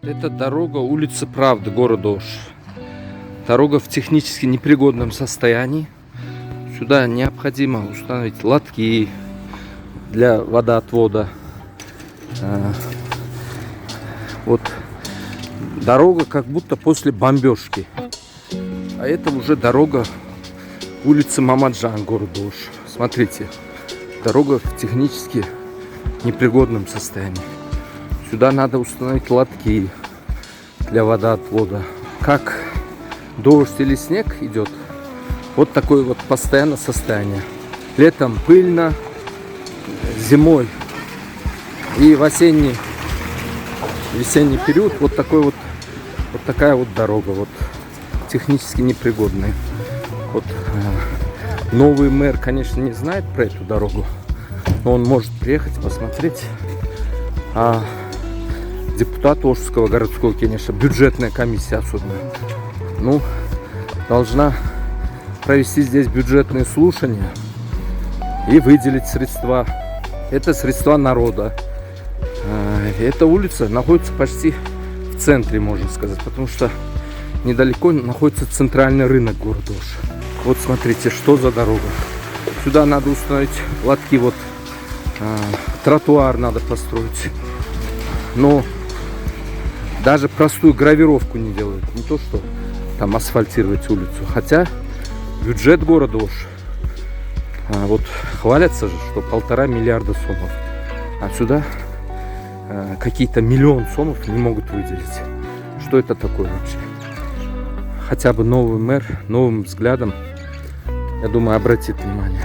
Это дорога улицы Правды, город Ош. Дорога в технически непригодном состоянии. Сюда необходимо установить лотки для водоотвода. Вот дорога как будто после бомбежки. А это уже дорога улицы Мамаджан, город Ош. Смотрите, дорога в технически непригодном состоянии. Сюда надо установить лотки для водоотвода. Как дождь или снег идет, вот такое вот постоянное состояние. Летом пыльно, зимой и в весенний период вот такая вот дорога, вот технически непригодная. Вот новый мэр, конечно, не знает про эту дорогу, но он может приехать посмотреть. А депутат Ошского городского, конечно, бюджетная комиссия особенно, должна провести здесь бюджетные слушания и выделить средства. Это средства народа. Эта улица находится почти в центре, можно сказать, потому что недалеко находится центральный рынок города Ош. Вот смотрите, что за дорога. Сюда надо установить лотки, вот тротуар надо построить. Но даже простую гравировку не делают, не то что там асфальтировать улицу. Хотя бюджет города Ош, вот хвалятся же, что 1,5 миллиарда сомов. А сюда какие-то миллион сомов не могут выделить. Что это такое вообще? Хотя бы новый мэр новым взглядом, я думаю, обратит внимание.